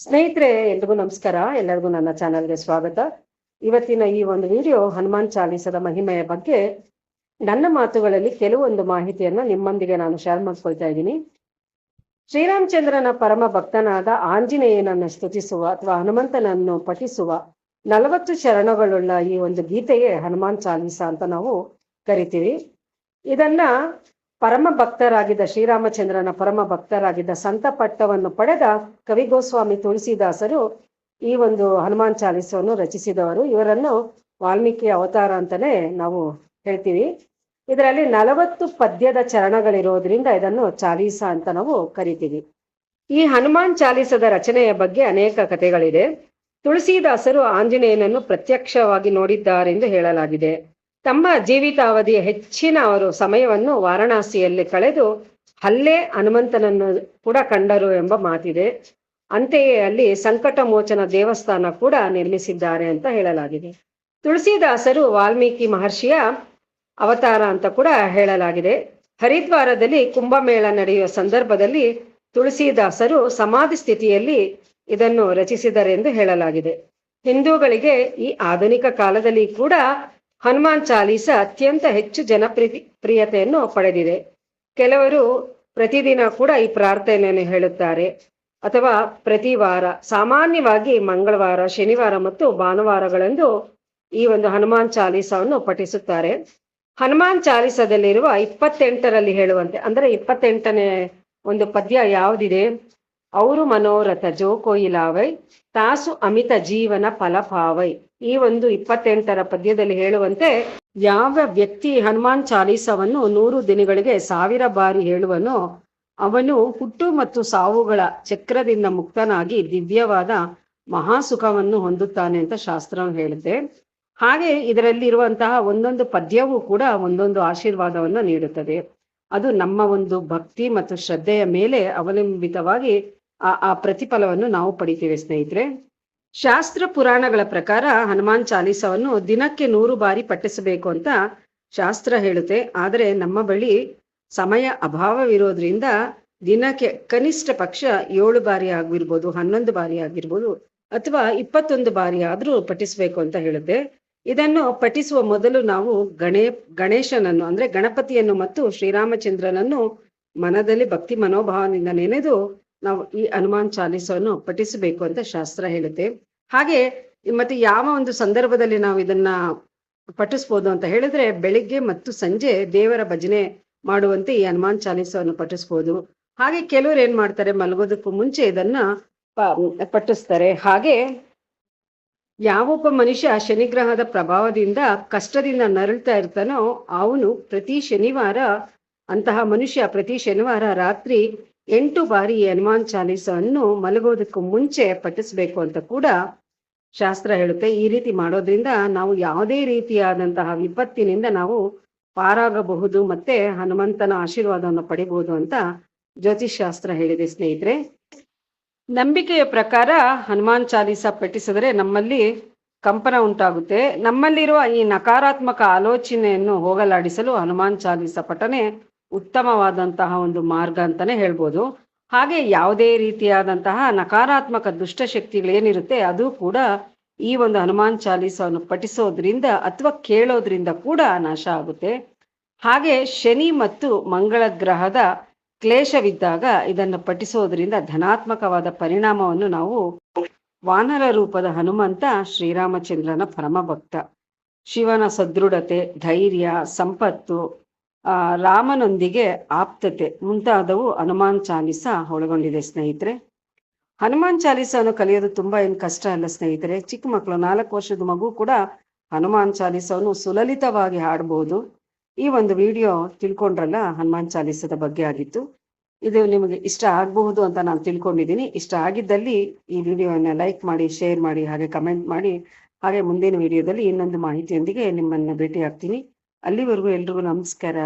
ಸ್ನೇಹಿತರೆ, ಎಲ್ರಿಗೂ ನಮಸ್ಕಾರ. ಎಲ್ಲರಿಗೂ ನನ್ನ ಚಾನಲ್ಗೆ ಸ್ವಾಗತ. ಇವತ್ತಿನ ಈ ಒಂದು ವಿಡಿಯೋ ಹನುಮಾನ್ ಚಾಲೀಸದ ಮಹಿಮೆಯ ಬಗ್ಗೆ ನನ್ನ ಮಾತುಗಳಲ್ಲಿ ಕೆಲವೊಂದು ಮಾಹಿತಿಯನ್ನ ನಿಮ್ಮೊಂದಿಗೆ ನಾನು ಶೇರ್ ಮಾಡ್ಕೊಳ್ತಾ ಇದ್ದೀನಿ. ಶ್ರೀರಾಮಚಂದ್ರನ ಪರಮ ಭಕ್ತನಾದ ಆಂಜನೇಯನನ್ನು ಸ್ತುತಿಸುವ ಅಥವಾ ಹನುಮಂತನನ್ನು ಪಠಿಸುವ 40 ಶರಣಗಳುಳ್ಳ ಈ ಒಂದು ಗೀತೆಯೇ ಹನುಮಾನ್ ಚಾಲೀಸ ಅಂತ ನಾವು ಕರಿತೀವಿ. ಇದನ್ನ ಪರಮ ಭಕ್ತರಾಗಿದ್ದ ಶ್ರೀರಾಮಚಂದ್ರನ ಪರಮ ಭಕ್ತರಾಗಿದ್ದ ಸಂತ ಪಟ್ಟವನ್ನು ಪಡೆದ ಕವಿ ಗೋಸ್ವಾಮಿ ತುಳಸಿದಾಸರು ಈ ಒಂದು ಹನುಮಾನ್ ಚಾಲೀಸವನ್ನು ರಚಿಸಿದವರು. ಇವರನ್ನು ವಾಲ್ಮೀಕಿ ಅವತಾರ ಅಂತಾನೆ ನಾವು ಹೇಳ್ತೀವಿ. ಇದರಲ್ಲಿ 40 ಪದ್ಯದ ಚರಣಗಳಿರೋದ್ರಿಂದ ಇದನ್ನು ಚಾಲೀಸ ಅಂತ ನಾವು ಕರಿತೀವಿ. ಈ ಹನುಮಾನ್ ಚಾಲೀಸದ ರಚನೆಯ ಬಗ್ಗೆ ಅನೇಕ ಕಥೆಗಳಿದೆ. ತುಳಸಿದಾಸರು ಆಂಜನೇಯನನ್ನು ಪ್ರತ್ಯಕ್ಷವಾಗಿ ನೋಡಿದ್ದಾರೆಂದು ಹೇಳಲಾಗಿದೆ. ತಮ್ಮ ಜೀವಿತಾವಧಿಯ ಹೆಚ್ಚಿನ ಅವರು ಸಮಯವನ್ನು ವಾರಣಾಸಿಯಲ್ಲಿ ಕಳೆದು ಅಲ್ಲೇ ಹನುಮಂತನನ್ನು ಕೂಡ ಕಂಡರು ಎಂಬ ಮಾತಿದೆ. ಅಂತೆಯೇ ಅಲ್ಲಿ ಸಂಕಟ ಮೋಚನ ದೇವಸ್ಥಾನ ಕೂಡ ನಿರ್ಮಿಸಿದ್ದಾರೆ ಅಂತ ಹೇಳಲಾಗಿದೆ. ತುಳಸಿದಾಸರು ವಾಲ್ಮೀಕಿ ಮಹರ್ಷಿಯ ಅವತಾರ ಅಂತ ಕೂಡ ಹೇಳಲಾಗಿದೆ. ಹರಿದ್ವಾರದಲ್ಲಿ ಕುಂಭಮೇಳ ನಡೆಯುವ ಸಂದರ್ಭದಲ್ಲಿ ತುಳಸಿದಾಸರು ಸಮಾಧಿ ಸ್ಥಿತಿಯಲ್ಲಿ ಇದನ್ನು ರಚಿಸಿದರೆಂದು ಹೇಳಲಾಗಿದೆ. ಹಿಂದೂಗಳಿಗೆ ಈ ಆಧುನಿಕ ಕಾಲದಲ್ಲಿ ಕೂಡ ಹನುಮಾನ್ ಚಾಲೀಸ ಅತ್ಯಂತ ಹೆಚ್ಚು ಜನಪ್ರಿಯತೆಯನ್ನು ಪಡೆದಿದೆ. ಕೆಲವರು ಪ್ರತಿದಿನ ಕೂಡ ಈ ಪ್ರಾರ್ಥನೆಯನ್ನು ಹೇಳುತ್ತಾರೆ ಅಥವಾ ಪ್ರತಿ ವಾರ, ಸಾಮಾನ್ಯವಾಗಿ ಮಂಗಳವಾರ, ಶನಿವಾರ ಮತ್ತು ಭಾನುವಾರಗಳಂದು ಈ ಒಂದು ಹನುಮಾನ್ ಚಾಲೀಸವನ್ನು ಪಠಿಸುತ್ತಾರೆ. ಹನುಮಾನ್ ಚಾಲೀಸದಲ್ಲಿರುವ 28ರಲ್ಲಿ ಹೇಳುವಂತೆ, ಅಂದರೆ 28ನೇ ಒಂದು ಪದ್ಯ ಯಾವುದಿದೆ, ಅವರು ಮನೋರಥ ಜೋ ಕೊಯಿಲಾವೈ ತಾಸು ಅಮಿತ ಜೀವನ ಫಲಪಾವೈ. ಈ ಒಂದು 28ರ ಪದ್ಯದಲ್ಲಿ ಹೇಳುವಂತೆ, ಯಾವ ವ್ಯಕ್ತಿ ಹನುಮಾನ್ ಚಾಲೀಸವನ್ನು 100 ದಿನಗಳಿಗೆ 1000 ಬಾರಿ ಹೇಳುವನೋ ಅವನು ಹುಟ್ಟು ಮತ್ತು ಸಾವುಗಳ ಚಕ್ರದಿಂದ ಮುಕ್ತನಾಗಿ ದಿವ್ಯವಾದ ಮಹಾಸುಖವನ್ನು ಹೊಂದುತ್ತಾನೆ ಅಂತ ಶಾಸ್ತ್ರ ಹೇಳುತ್ತೆ. ಹಾಗೆ ಇದರಲ್ಲಿರುವಂತಹ ಒಂದೊಂದು ಪದ್ಯವೂ ಕೂಡ ಒಂದೊಂದು ಆಶೀರ್ವಾದವನ್ನು ನೀಡುತ್ತದೆ. ಅದು ನಮ್ಮ ಒಂದು ಭಕ್ತಿ ಮತ್ತು ಶ್ರದ್ಧೆಯ ಮೇಲೆ ಅವಲಂಬಿತವಾಗಿ ಆ ಪ್ರತಿಫಲವನ್ನು ನಾವು ಪಡಿತೀವಿ. ಸ್ನೇಹಿತರೆ, ಶಾಸ್ತ್ರ ಪುರಾಣಗಳ ಪ್ರಕಾರ ಹನುಮಾನ್ ಚಾಲೀಸವನ್ನು ದಿನಕ್ಕೆ 100 ಬಾರಿ ಪಠಿಸಬೇಕು ಅಂತ ಶಾಸ್ತ್ರ ಹೇಳುತ್ತೆ. ಆದರೆ ನಮ್ಮ ಬಳಿ ಸಮಯ ಅಭಾವವಿರೋದ್ರಿಂದ ದಿನಕ್ಕೆ ಕನಿಷ್ಠ ಪಕ್ಷ 7 ಬಾರಿ ಆಗಿರ್ಬೋದು, 11 ಬಾರಿ ಆಗಿರ್ಬೋದು, ಅಥವಾ 21 ಬಾರಿ ಆದ್ರೂ ಪಠಿಸ್ಬೇಕು ಅಂತ ಹೇಳುತ್ತೆ. ಇದನ್ನು ಪಠಿಸುವ ಮೊದಲು ನಾವು ಗಣೇಶನನ್ನು ಅಂದ್ರೆ ಗಣಪತಿಯನ್ನು ಮತ್ತು ಶ್ರೀರಾಮಚಂದ್ರನನ್ನು ಮನದಲ್ಲಿ ಭಕ್ತಿ ಮನೋಭಾವದಿಂದ ನೆನೆದು ನಾವು ಈ ಹನುಮಾನ್ ಚಾಲೀಸವನ್ನು ಪಠಿಸಬೇಕು ಅಂತ ಶಾಸ್ತ್ರ ಹೇಳುತ್ತೆ. ಹಾಗೆ ಮತ್ತೆ ಯಾವ ಒಂದು ಸಂದರ್ಭದಲ್ಲಿ ನಾವು ಇದನ್ನ ಪಠಿಸ್ಬೋದು ಅಂತ ಹೇಳಿದ್ರೆ, ಬೆಳಿಗ್ಗೆ ಮತ್ತು ಸಂಜೆ ದೇವರ ಭಜನೆ ಮಾಡುವಂತೆ ಈ ಹನುಮಾನ್ ಚಾಲೀಸವನ್ನು ಪಠಿಸ್ಬೋದು. ಹಾಗೆ ಕೆಲವರು ಏನ್ ಮಾಡ್ತಾರೆ, ಮಲಗೋದಕ್ಕೂ ಮುಂಚೆ ಇದನ್ನ ಪಠಿಸ್ತಾರೆ. ಹಾಗೆ ಯಾವೊಬ್ಬ ಮನುಷ್ಯ ಶನಿಗ್ರಹದ ಪ್ರಭಾವದಿಂದ ಕಷ್ಟದಿಂದ ನರಳ್ತಾ ಇರ್ತಾನೋ ಅವನು ಪ್ರತಿ ಶನಿವಾರ ರಾತ್ರಿ 8 ಬಾರಿ ಹನುಮಾನ್ ಚಾಲೀಸವನ್ನು ಮಲಗೋದಕ್ಕೂ ಮುಂಚೆ ಪಠಿಸ್ಬೇಕು ಅಂತ ಕೂಡ ಶಾಸ್ತ್ರ ಹೇಳುತ್ತೆ. ಈ ರೀತಿ ಮಾಡೋದ್ರಿಂದ ನಾವು ಯಾವುದೇ ರೀತಿಯಾದಂತಹ ವಿಪತ್ತಿನಿಂದ ನಾವು ಪಾರಾಗಬಹುದು ಮತ್ತೆ ಹನುಮಂತನ ಆಶೀರ್ವಾದವನ್ನು ಪಡಿಬಹುದು ಅಂತ ಜ್ಯೋತಿಷ್ ಶಾಸ್ತ್ರ ಹೇಳಿದೆ. ಸ್ನೇಹಿತರೆ, ನಂಬಿಕೆಯ ಪ್ರಕಾರ ಹನುಮಾನ್ ಚಾಲೀಸ ಪಠಿಸಿದರೆ ನಮ್ಮಲ್ಲಿ ಕಂಪನ ಉಂಟಾಗುತ್ತೆ. ನಮ್ಮಲ್ಲಿರುವ ಈ ನಕಾರಾತ್ಮಕ ಆಲೋಚನೆಯನ್ನು ಹೋಗಲಾಡಿಸಲು ಹನುಮಾನ್ ಚಾಲೀಸ ಪಠನೆ ಉತ್ತಮವಾದಂತಹ ಒಂದು ಮಾರ್ಗ ಅಂತಾನೆ ಹೇಳ್ಬೋದು. ಹಾಗೆ ಯಾವುದೇ ರೀತಿಯಾದಂತಹ ನಕಾರಾತ್ಮಕ ದುಷ್ಟಶಕ್ತಿಗಳೇನಿರುತ್ತೆ ಅದು ಕೂಡ ಈ ಒಂದು ಹನುಮಾನ್ ಚಾಲೀಸವನ್ನು ಪಠಿಸೋದ್ರಿಂದ ಅಥವಾ ಕೇಳೋದ್ರಿಂದ ಕೂಡ ನಾಶ ಆಗುತ್ತೆ. ಹಾಗೆ ಶನಿ ಮತ್ತು ಮಂಗಳ ಗ್ರಹದ ಕ್ಲೇಶವಿದ್ದಾಗ ಇದನ್ನು ಪಠಿಸೋದ್ರಿಂದ ಧನಾತ್ಮಕವಾದ ಪರಿಣಾಮವನ್ನು ನಾವು ವಾನರ ರೂಪದ ಹನುಮಂತ ಶ್ರೀರಾಮಚಂದ್ರನ ಪರಮ ಭಕ್ತ, ಶಿವನ ಸದೃಢತೆ, ಧೈರ್ಯ, ಸಂಪತ್ತು, ರಾಮನೊಂದಿಗೆ ಆಪ್ತತೆ ಮುಂತಾದವು ಹನುಮಾನ್ ಚಾಲೀಸ ಒಳಗೊಂಡಿದೆ. ಸ್ನೇಹಿತರೆ, ಹನುಮಾನ್ ಚಾಲೀಸವನ್ನು ಕಲಿಯೋದು ತುಂಬಾ ಏನು ಕಷ್ಟ ಅಲ್ಲ ಸ್ನೇಹಿತರೆ. ಚಿಕ್ಕ ಮಕ್ಕಳು, 4 ವರ್ಷದ ಮಗು ಕೂಡ ಹನುಮಾನ್ ಚಾಲೀಸವನ್ನು ಸುಲಲಿತವಾಗಿ ಹಾಡಬಹುದು. ಈ ಒಂದು ವಿಡಿಯೋ ತಿಳ್ಕೊಂಡ್ರಲ್ಲ, ಹನುಮಾನ್ ಚಾಲೀಸದ ಬಗ್ಗೆ ಆಗಿತ್ತು. ಇದು ನಿಮಗೆ ಇಷ್ಟ ಆಗಬಹುದು ಅಂತ ನಾನು ತಿಳ್ಕೊಂಡಿದ್ದೀನಿ. ಇಷ್ಟ ಆಗಿದ್ದಲ್ಲಿ ಈ ವಿಡಿಯೋವನ್ನು ಲೈಕ್ ಮಾಡಿ, ಶೇರ್ ಮಾಡಿ, ಹಾಗೆ ಕಮೆಂಟ್ ಮಾಡಿ. ಹಾಗೆ ಮುಂದಿನ ವಿಡಿಯೋದಲ್ಲಿ ಇನ್ನೊಂದು ಮಾಹಿತಿಯೊಂದಿಗೆ ನಿಮ್ಮನ್ನು ಭೇಟಿ ಆಗ್ತೀನಿ. ಅಲ್ಲಿವರೆಗೂ ಎಲ್ರಿಗೂ ನಮಸ್ಕಾರ.